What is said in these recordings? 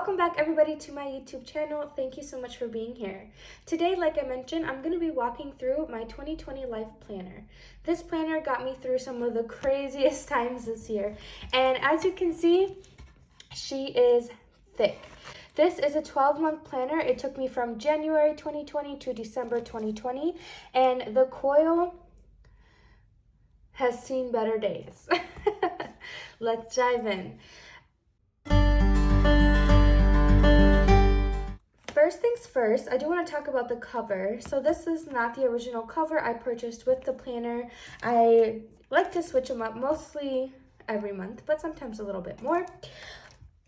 Welcome back everybody to my YouTube channel. Thank you so much for being here. Today, like I mentioned, I'm going to be walking through my 2020 Life Planner. This planner got me through some of the craziest times this year. And as you can see, she is thick. This is a 12-month planner. It took me from January 2020 to December 2020. And the coil has seen better days. Let's dive in. First things first, I do want to talk about the cover. So this is not the original cover I purchased with the planner. I like to switch them up mostly every month, but sometimes a little bit more.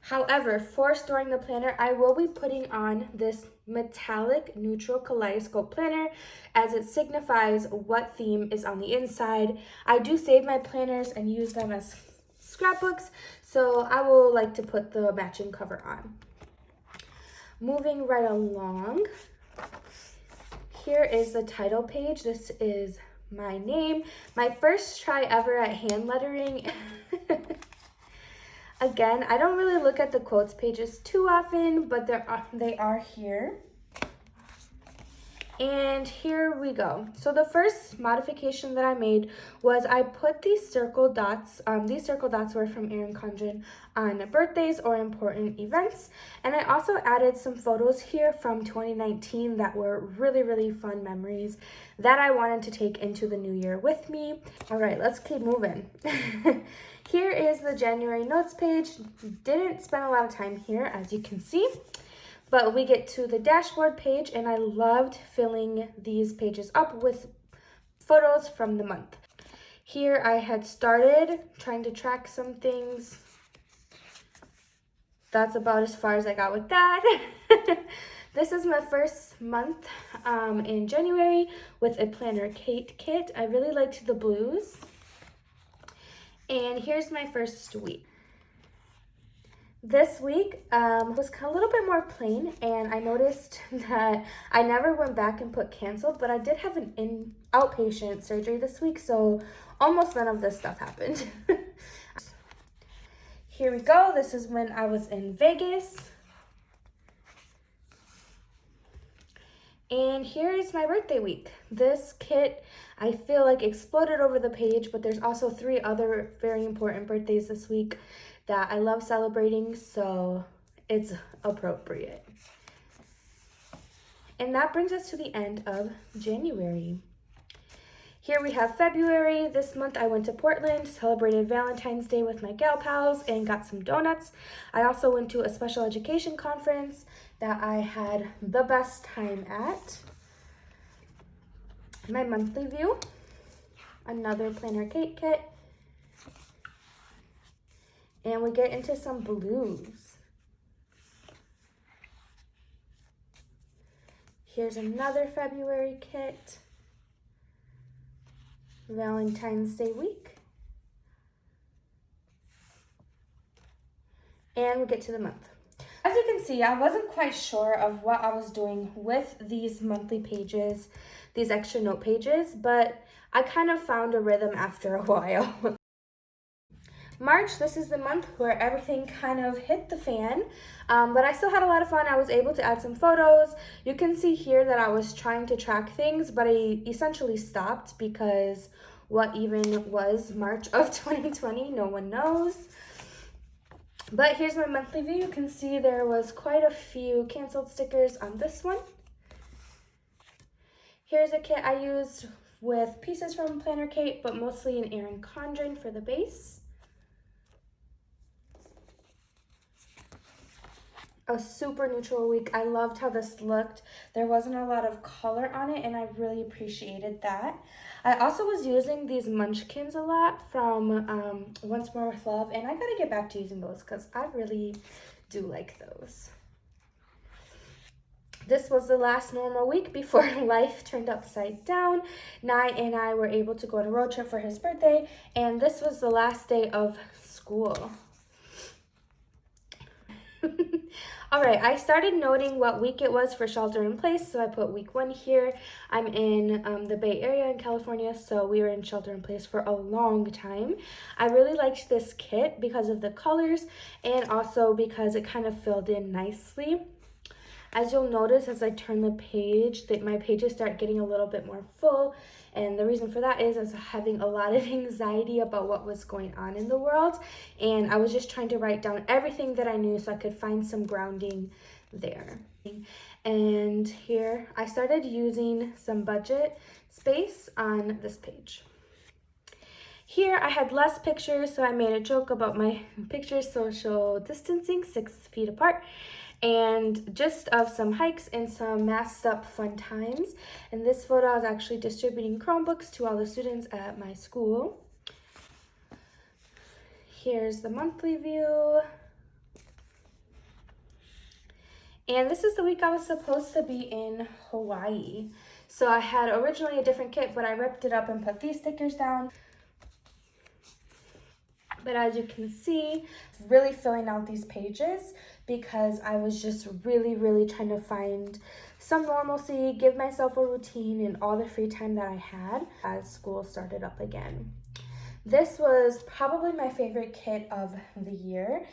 However, for storing the planner, I will be putting on this metallic neutral kaleidoscope planner as it signifies what theme is on the inside. I do save my planners and use them as scrapbooks, so I will like to put the matching cover on. Moving right along, here is the title page. This is my name. My first try ever at hand lettering. Again, I don't really look at the quotes pages too often, but they are here. And here we go. So the first modification that I made was I put these circle dots. These circle dots were from Erin Condren on birthdays or important events. And I also added some photos here from 2019 that were really, really fun memories that I wanted to take into the new year with me. All right, let's keep moving. Here is the January notes page. Didn't spend a lot of time here, as you can see. But we get to the dashboard page, and I loved filling these pages up with photos from the month. Here I had started trying to track some things. That's about as far as I got with that. This is my first month in January with a planner kit. I really liked the blues. And here's my first week. This week was a little bit more plain, and I noticed that I never went back and put canceled, but I did have an outpatient surgery this week, so almost none of this stuff happened. Here we go. This is when I was in Vegas. And here is my birthday week. This kit, I feel like, exploded over the page, but there's also 3 other very important birthdays this week that I love celebrating, so it's appropriate. And that brings us to the end of January. Here we have February. This month I went to Portland, celebrated Valentine's Day with my gal pals, and got some donuts. I also went to a special education conference that I had the best time at. My monthly view, another planner kit. And we get into some blues. Here's another February kit. Valentine's Day week. And we get to the month. As you can see, I wasn't quite sure of what I was doing with these monthly pages, these extra note pages, but I kind of found a rhythm after a while. March, this is the month where everything kind of hit the fan, but I still had a lot of fun. I was able to add some photos. You can see here that I was trying to track things, but I essentially stopped because what even was March of 2020, no one knows. But here's my monthly view. You can see there was quite a few canceled stickers on this one. Here's a kit I used with pieces from Planner Kate, but mostly an Erin Condren for the base. A super neutral week. I loved how this looked. There wasn't a lot of color on it, and I really appreciated that. I also was using these munchkins a lot from Once More With Love, and I gotta get back to using those because I really do like those. This was the last normal week before life turned upside down. Nye and I were able to go on a road trip for his birthday, and this was the last day of school. All right, I started noting what week it was for shelter in place, so I put week 1 here. I'm in the Bay Area in California, so we were in shelter in place for a long time. I really liked this kit because of the colors and also because it kind of filled in nicely. As you'll notice as I turn the page, that my pages start getting a little bit more full. And the reason for that is I was having a lot of anxiety about what was going on in the world. And I was just trying to write down everything that I knew so I could find some grounding there. And here I started using some budget space on this page. Here I had less pictures, so I made a joke about my pictures social distancing 6 feet apart, and just of some hikes and some masked up fun times. In this photo, I was actually distributing Chromebooks to all the students at my school. Here's the monthly view. And this is the week I was supposed to be in Hawaii. So I had originally a different kit, but I ripped it up and put these stickers down. But as you can see, really filling out these pages because I was just really trying to find some normalcy, give myself a routine and all the free time that I had as school started up again. This was probably my favorite kit of the year.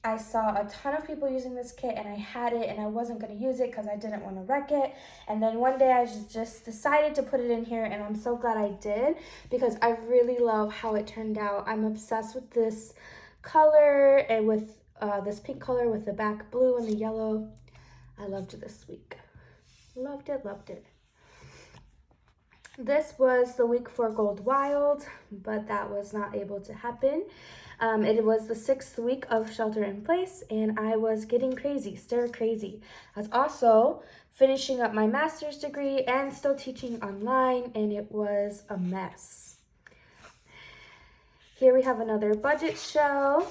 I saw a ton of people using this kit and I had it and I wasn't going to use it because I didn't want to wreck it. And then one day I just decided to put it in here and I'm so glad I did because I really love how it turned out. I'm obsessed with this color and with this pink color with the back blue and the yellow. I loved it this week. Loved it. This was the week for Gold Wild, but that was not able to happen. It was the 6th week of shelter in place, and I was getting crazy, stir crazy. I was also finishing up my master's degree and still teaching online, and it was a mess. Here we have another budget show,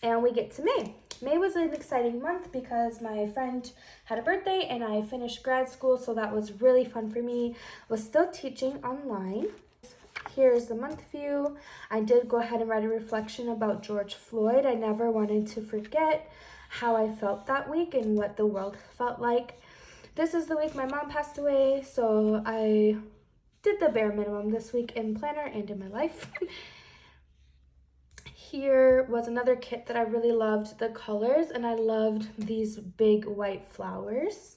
and we get to May. May was an exciting month because my friend had a birthday and I finished grad school, so that was really fun for me. I was still teaching online. Here's the month view. I did go ahead and write a reflection about George Floyd. I never wanted to forget how I felt that week and what the world felt like. This is the week my mom passed away, so I did the bare minimum this week in planner and in my life. Here was another kit that I really loved the colors, and I loved these big white flowers.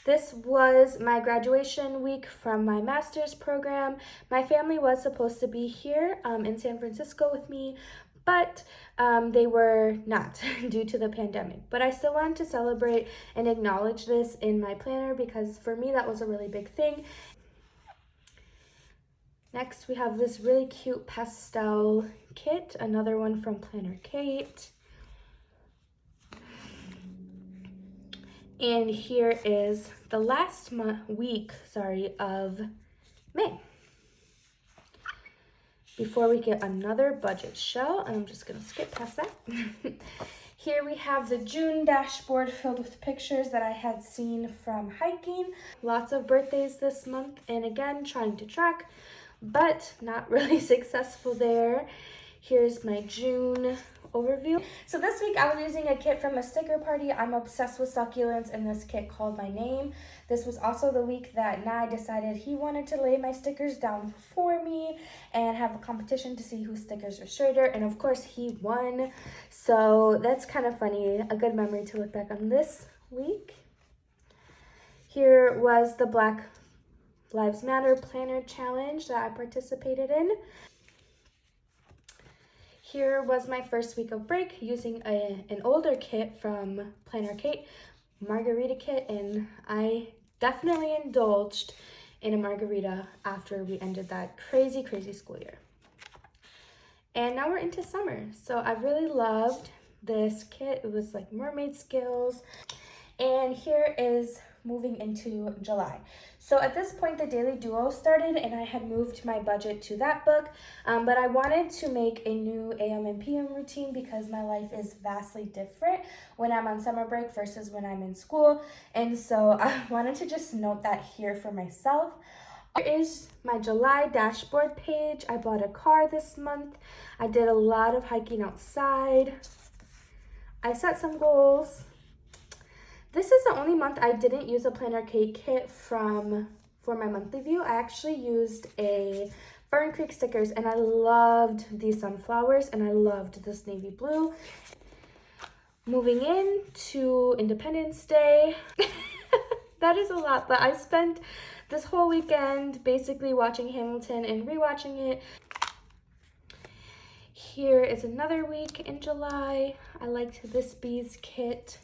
This was my graduation week from my master's program. My family was supposed to be here in San Francisco with me, but they were not due to the pandemic. But I still wanted to celebrate and acknowledge this in my planner because for me that was a really big thing. Next, we have this really cute pastel kit, another one from Planner Kate. And here is the last week of May. Before we get another budget show, and I'm just gonna skip past that. Here we have the June dashboard filled with pictures that I had seen from hiking. Lots of birthdays this month, and again, trying to track, but not really successful there. Here's my June overview. So this week I was using a kit from a sticker party. I'm obsessed with succulents, and this kit called my name. This was also the week that Nye decided he wanted to lay my stickers down for me and have a competition to see whose stickers are straighter, and of course he won. So that's kind of funny, a good memory to look back on this week. Here was the Black Lives Matter Planner Challenge that I participated in. Here was my first week of break using an older kit from Planner Kate, margarita kit, and I definitely indulged in a margarita after we ended that crazy school year. And now we're into summer, so I really loved this kit. It was like mermaid skills. And here is moving into July. So at this point, the Daily Duo started and I had moved my budget to that book, but I wanted to make a new AM and PM routine because my life is vastly different when I'm on summer break versus when I'm in school. And so I wanted to just note that here for myself. Here is my July dashboard page. I bought a car this month. I did a lot of hiking outside. I set some goals. This is the only month I didn't use a planner cake kit for my monthly view. I actually used a Fern Creek stickers, and I loved these sunflowers, and I loved this navy blue. Moving in to Independence Day. That is a lot, but I spent this whole weekend basically watching Hamilton and rewatching it. Here is another week in July. I liked this bees kit.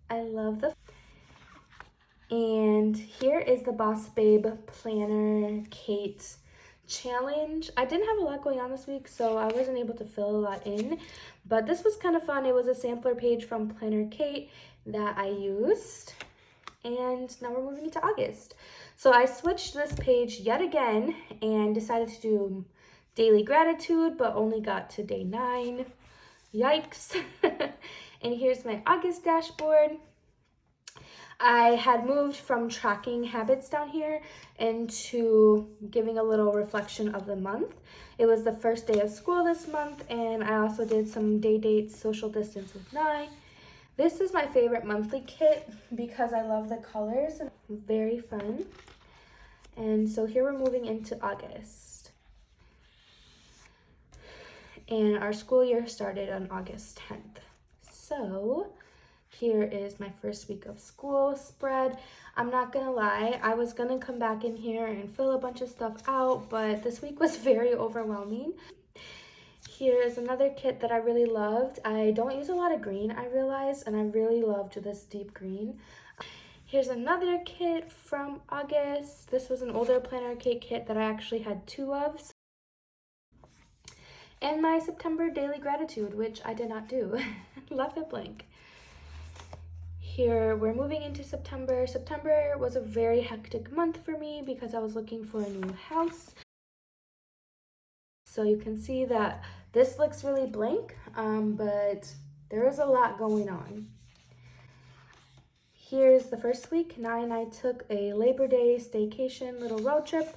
I love the... And here is the Boss Babe Planner Kate challenge. I didn't have a lot going on this week, so I wasn't able to fill a lot in, but this was kind of fun. It was a sampler page from Planner Kate that I used, and now we're moving into August. So I switched this page yet again and decided to do daily gratitude, but only got to day 9. Yikes. And here's my August dashboard. I had moved from tracking habits down here into giving a little reflection of the month. It was the first day of school this month, and I also did some day dates, social distance with Nye. This is my favorite monthly kit because I love the colors and very fun. And so here we're moving into August. And our school year started on August 10th. So here is my first week of school spread. I'm not gonna lie, I was gonna come back in here and fill a bunch of stuff out, but this week was very overwhelming. Here is another kit that I really loved. I don't use a lot of green, I realized, and I really loved this deep green. Here's another kit from August. This was an older planner cake kit that I actually had 2 of. And my September daily gratitude, which I did not do. Left it blank. Here we're moving into September. September was a very hectic month for me because I was looking for a new house. So you can see that this looks really blank, but there is a lot going on. Here's the first week. Nye and I took a Labor Day staycation little road trip.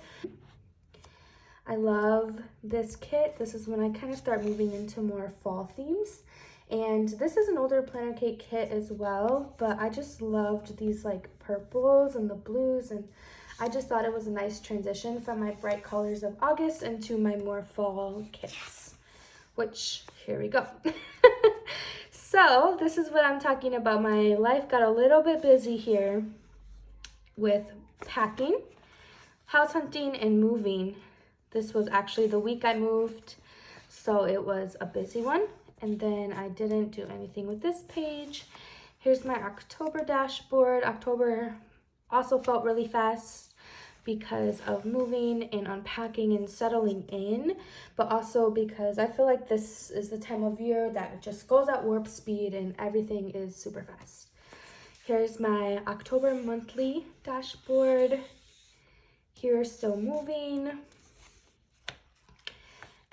I love this kit. This is when I kind of start moving into more fall themes. And this is an older planner cake kit as well, but I just loved these like purples and the blues, and I just thought it was a nice transition from my bright colors of August into my more fall kits, which here we go. So this is what I'm talking about. My life got a little bit busy here with packing, house hunting, and moving. This was actually the week I moved, so it was a busy one. And then I didn't do anything with this page. Here's my October dashboard. October also felt really fast because of moving and unpacking and settling in, but also because I feel like this is the time of year that just goes at warp speed and everything is super fast. Here's my October monthly dashboard. Here's still moving.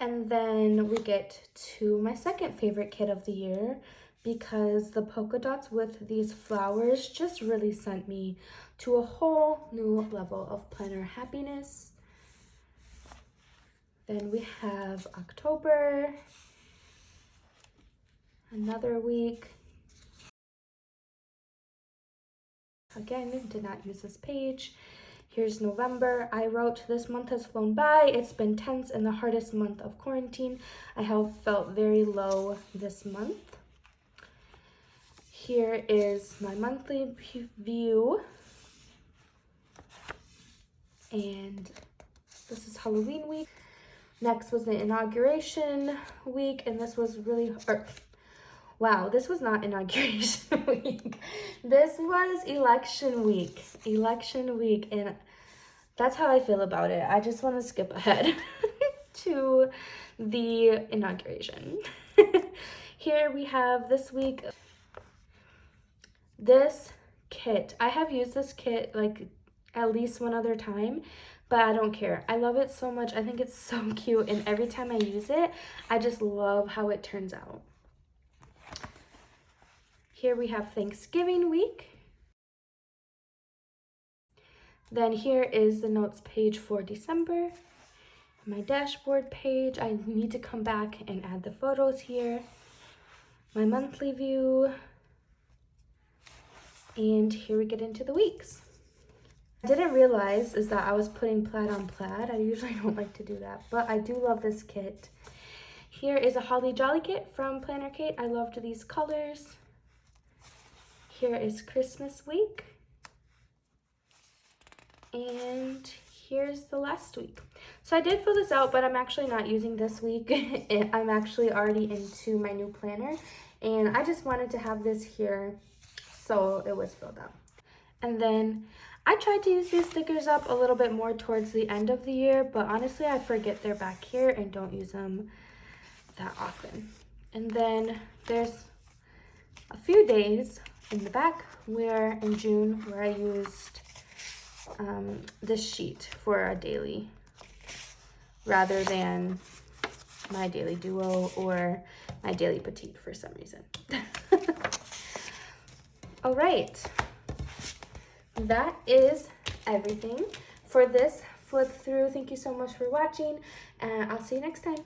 And then we get to my second favorite kit of the year because the polka dots with these flowers just really sent me to a whole new level of planner happiness. Then we have October, another week. Again, did not use this page. Here's November. I wrote, this month has flown by. It's been tense and the hardest month of quarantine. I have felt very low this month. Here is my monthly view. And this is Halloween week. Next was the inauguration week, and this was really hard. Wow, this was not inauguration week. This was election week. Election week, and that's how I feel about it. I just want to skip ahead to the inauguration. Here we have this week. This kit. I have used this kit like at least one other time, but I don't care. I love it so much. I think it's so cute, and every time I use it, I just love how it turns out. Here we have Thanksgiving week. Then here is the notes page for December. My dashboard page, I need to come back and add the photos here. My monthly view. And here we get into the weeks. I didn't realize is that I was putting plaid on plaid. I usually don't like to do that, but I do love this kit. Here is a Holly Jolly kit from Planner Kate. I loved these colors. Here is Christmas week. And here's the last week. So I did fill this out, but I'm actually not using this week. I'm actually already into my new planner, and I just wanted to have this here, so it was filled out. And then I tried to use these stickers up a little bit more towards the end of the year, but honestly I forget they're back here and don't use them that often. And then there's a few days in the back where in June where I used this sheet for a daily rather than my daily duo or my daily petite for some reason. All right, that is everything for this flip through. Thank you so much for watching, and I'll see you next time.